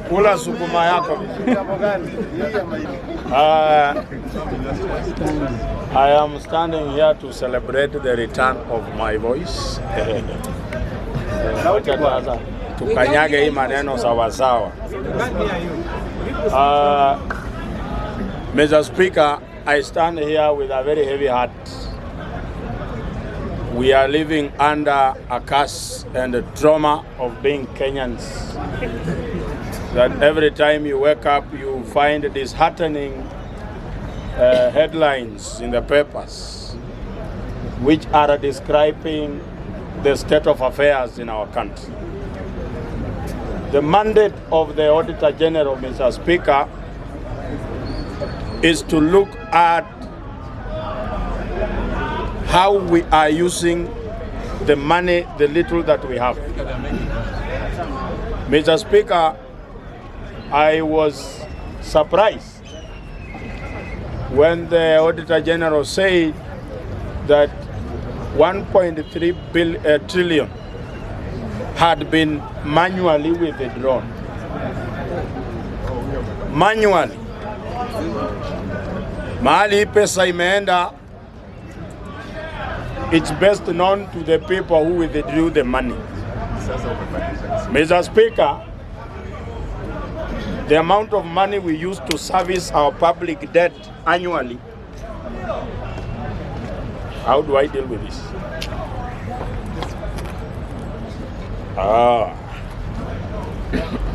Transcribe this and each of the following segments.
Kula sukuma yako. I am standing here to celebrate the return of my voice. Tukanyage hii maneno sawa sawa. Mr. Speaker, I stand here with a very heavy heart. We are living under a curse and the trauma of being Kenyans. That every time you wake up, you find disheartening headlines in the papers, which are describing the state of affairs in our country. The mandate of the Auditor General, Mr. Speaker, is to look at how we are using the money, the little that we have. Mr. Speaker, I was surprised when the Auditor General said that 1.3 trillion had been manually withdrawn. Manually. Mahali pesa imeenda, it's best known to the people who withdrew the money. Mr. Speaker, the amount of money we use to service our public debt annually, how do I deal with this?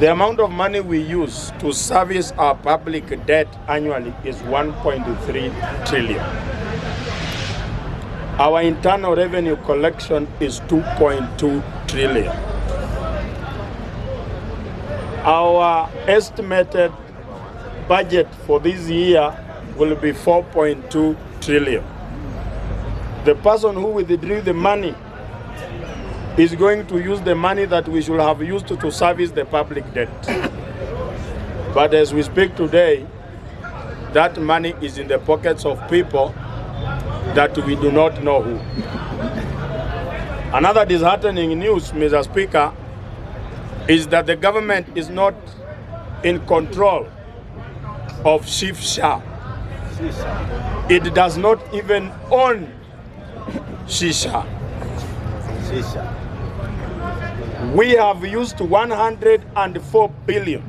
The amount of money we use to service our public debt annually is 1.3 trillion. Our internal revenue collection is 2.2 trillion. Our estimated budget for this year will be 4.2 trillion. The person who withdrew the money is going to use the money that we should have used to service the public debt. But as we speak today, that money is in the pockets of people that we do not know who. Another disheartening news, Mr. Speaker, is that the government is not in control of Chief Shah. It does not even own Shisha. We have used 104 billion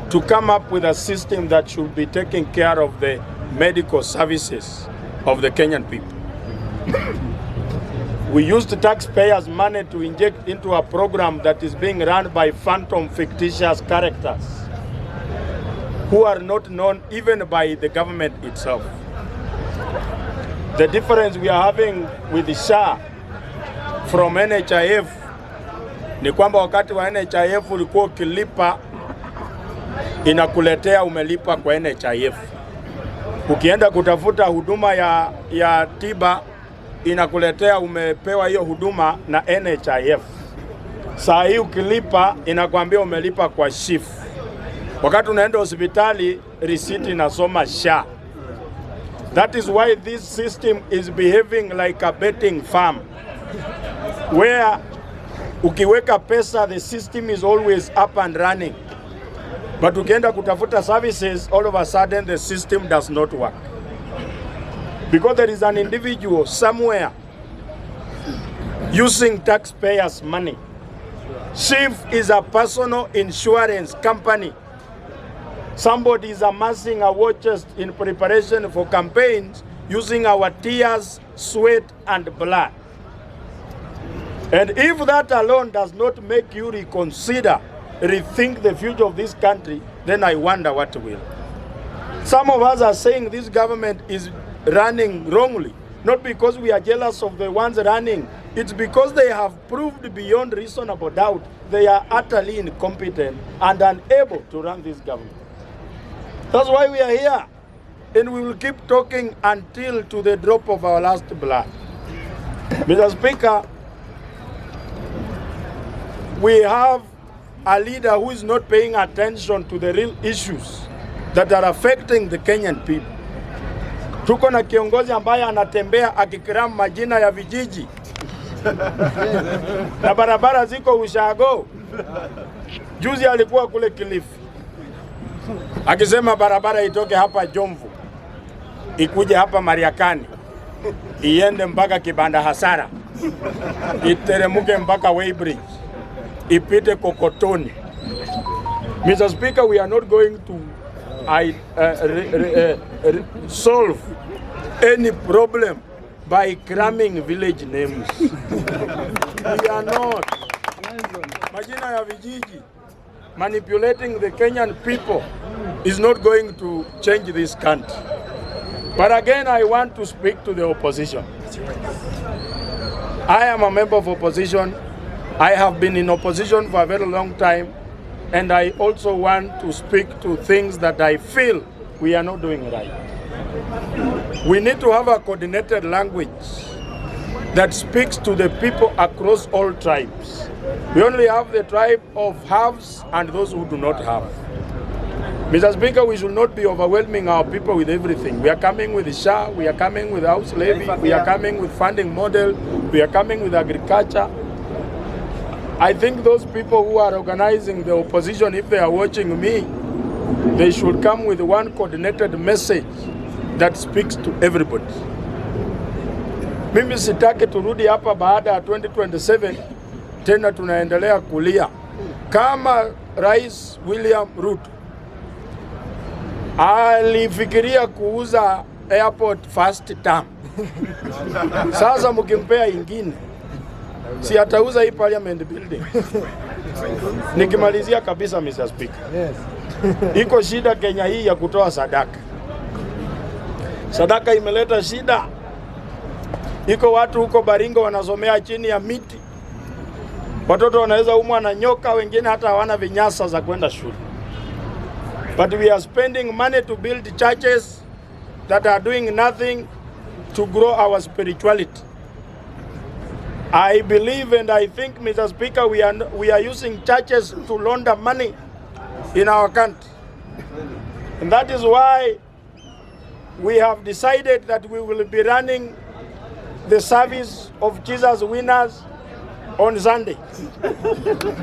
to come up with a system that should be taking care of the medical services of the Kenyan people. We used taxpayers' money to inject into a program that is being run by phantom fictitious characters who are not known even by the government itself. The difference we are having with the SHA from NHIF ni kwamba wakati wa NHIF ulikuwa ukilipa inakuletea umelipa kwa NHIF. Ukienda kutafuta huduma ya tiba inakuletea umepewa hiyo huduma na NHIF. Saa hii ukilipa inakwambia umelipa kwa SHIF. Wakati unaenda hospitali receipt inasoma SHA. That is why this system is behaving like a betting farm, where ukiweka pesa the system is always up and running, but ukienda kutafuta services all of a sudden the system does not work because there is an individual somewhere using taxpayers' money. SHIF is a personal insurance company. Somebody is amassing a war chest in preparation for campaigns using our tears, sweat, and blood. And if that alone does not make you reconsider, rethink the future of this country, then I wonder what will. Some of us are saying this government is running wrongly, not because we are jealous of the ones running. It's because they have proved beyond reasonable doubt they are utterly incompetent and unable to run this government. That's why we are here, and we will keep talking until to the drop of our last blood. Mr. Speaker, we have a leader who is not paying attention to the real issues that are affecting the Kenyan people. Tuko na kiongozi ambaye anatembea akikiramu majina ya vijiji na barabara ziko ushago. Juzi alikuwa kule Kilifi akisema barabara itoke hapa Jomvu ikuje hapa Mariakani iende mpaka Kibanda Hasara iteremuke mpaka Weybridge ipite Kokotoni. Mr. Speaker, we are not going to solve any problem by cramming village names. We are not. Majina ya vijiji manipulating the Kenyan people is not going to change this country. But again, I want to speak to the opposition. I am a member of opposition. I have been in opposition for a very long time, and I also want to speak to things that I feel we are not doing right. We need to have a coordinated language that speaks to the people across all tribes. We only have the tribe of haves and those who do not have. Mr. Speaker, we should not be overwhelming our people with everything. We are coming with the SHA, we are coming with house levy, we are coming with funding model, we are coming with agriculture. I think those people who are organizing the opposition, if they are watching me, they should come with one coordinated message that speaks to everybody. Mimi sitaki turudi hapa baada ya 2027 tena tunaendelea kulia. Kama Rais William Ruto alifikiria kuuza airport first term, sasa mkimpea ingine, si atauza hii parliament building. Nikimalizia kabisa, Mr. Speaker. Yes. Iko shida Kenya hii ya kutoa sadaka. Sadaka imeleta shida. Iko watu huko Baringo wanasomea chini ya miti. Watoto wanaweza umwa na nyoka, wengine hata hawana vinyasa za kwenda shule. But we are spending money to build churches that are doing nothing to grow our spirituality. I believe and I think, Mr. Speaker, we are using churches to launder money in our country. And that is why we have decided that we will be running the service of Jesus Winners on Sunday.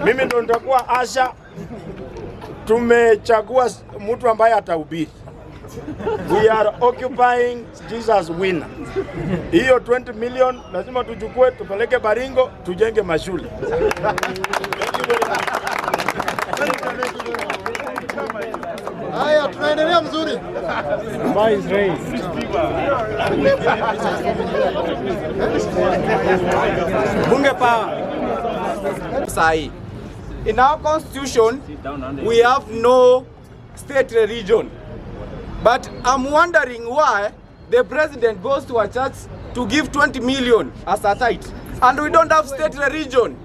Mimi ndo nitakuwa asha. Tumechagua mtu ambaye atahubiri. We are occupying Jesus Winner. Hiyo 20 million lazima tuchukue tupeleke Baringo tujenge mashule. Haya, tunaendelea mzuri. Bunge power. Sai. In our constitution, we have no state religion. But I'm wondering why the president goes to a church to give 20 million as a tithe. And we don't have state religion.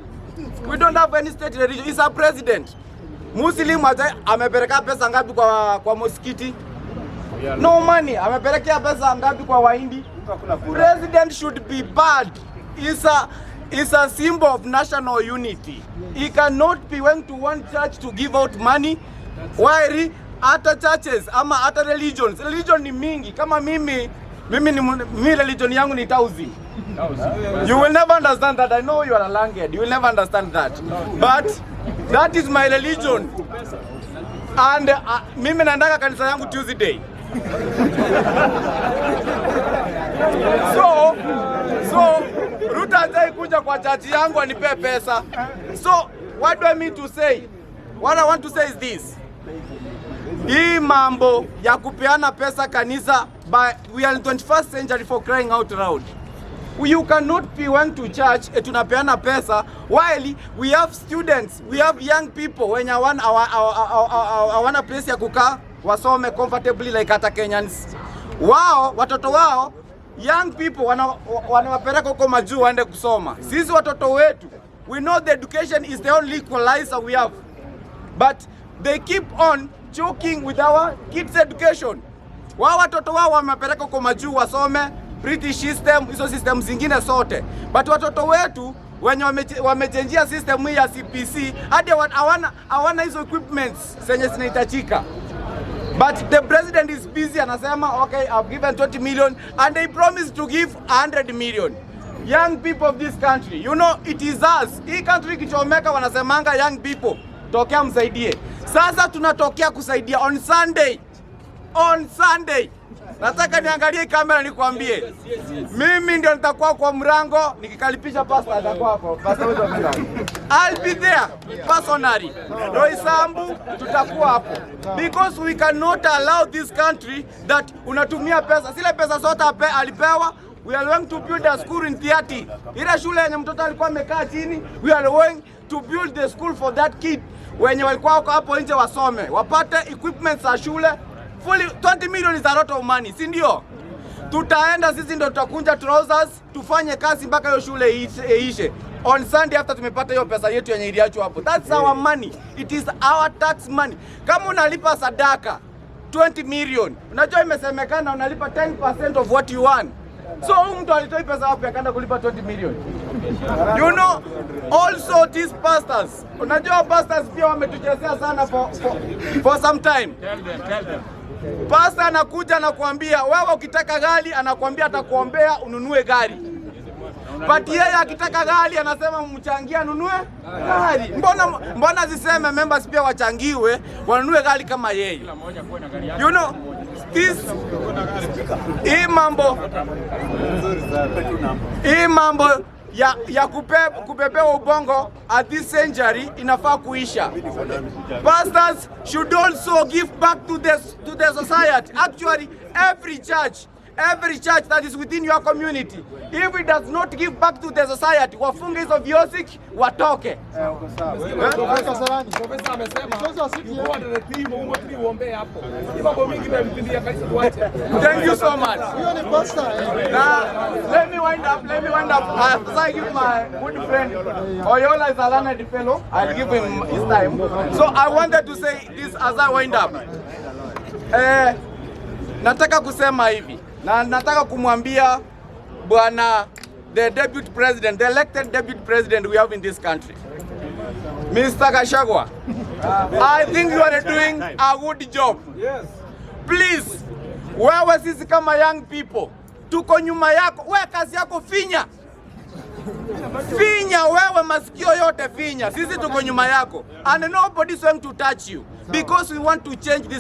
We don't have any state religion. He's a president. Muslim amepeleka pesa ngapi kwa msikiti? No money. Amepelekea pesa ngapi kwa Wahindi? President should be bad. It's a symbol of national unity. He cannot be went to one church to give out money while other churches ama other religions. Religion ni mingi. Kama mimi religion yangu ni Tauzi. You will never understand that. I know you are a language. You will never understand that. But that is my religion. And mimi naendanga kanisa yangu Tuesday. So Ruto hajai kuja kwa church yangu anipe pesa. So what do I mean to say? What I want to say is this. Hii mambo ya kupeana pesa kanisa, but we are in 21st century for crying out loud. You cannot be went to church tunapeana pesa while we have students, we have young people when I want a place ya kukaa wasome comfortably like hata Kenyans. Wao watoto wao young people wanawapeleka huko majuu waende kusoma. Sisi watoto wetu, we know the education is the only equalizer we have. But they keep on choking with our kids education. Wao watoto wao wamepeleka huko majuu wasome British system, hizo system zingine zote. But watoto wetu wenye wamechenjia system hii ya CPC hadi hawana hizo equipments zenye zinahitajika. But the president is busy anasema okay, I've given 20 million and they promised to give 100 million. young people of this country, you know it is us. Hii country kichomeka wanasemanga young people, tokea msaidie. Sasa tunatokea kusaidia on Sunday. On Sunday. Nataka niangalie kamera nikwambie. Mimi ndio nitakuwa kwa mrango nikikalipisha pastor atakuwa hapo. I'll be there personally. Roisambu tutakuwa hapo. Because we cannot allow this country that unatumia pesa. Zile pesa zote alipewa. We are going to build a school in Thiati. Ile shule yenye mtoto alikuwa amekaa chini, we are going to build the school for that kid. Wenye walikuwa hapo nje wasome, wapate equipment za shule. Fully 20 million is a lot of money, si ndio? Tutaenda sisi ndio tutakunja trousers, tufanye kazi mpaka hiyo shule iishe. On Sunday after tumepata hiyo pesa yetu yenye iliachwa hapo. That's our money. It is our tax money. Kama unalipa sadaka 20 million, unajua imesemekana unalipa 10% of what you want. So mtu alitoa pesa wapi akaenda kulipa 20 million? You know, also these pastors, unajua pastors pia wametuchezea sana for some time. Tell them. Pastor anakuja na kuambia wewe ukitaka gari, anakuambia atakuombea ununue gari. But yeye akitaka gari anasema mchangie anunue gari. Mbona ziseme members pia wachangiwe wanunue gari kama yeye? You know, this mambo ya kupepewa ubongo at this century inafaa kuisha. Pastors should also give back to the society. Actually, every church that is within your community, if it does not give back to the society, wafunge hizo viosik watoke. Thank you so much. Let me wind up. As I give my good friend Oyola is a learned fellow, I'll give him his time. So I wanted to say this as I wind up. Nataka kusema hivi. Na nataka kumwambia bwana the deputy president, the elected deputy president we have in this country, Mr. Gachagua. I think you are doing a good job. Yes. Please, wewe sisi kama young people, tuko nyuma yako. Wewe kazi yako finya. Finya wewe masikio yote finya. Sisi tuko nyuma yako. And nobody is going to touch you because we want to change this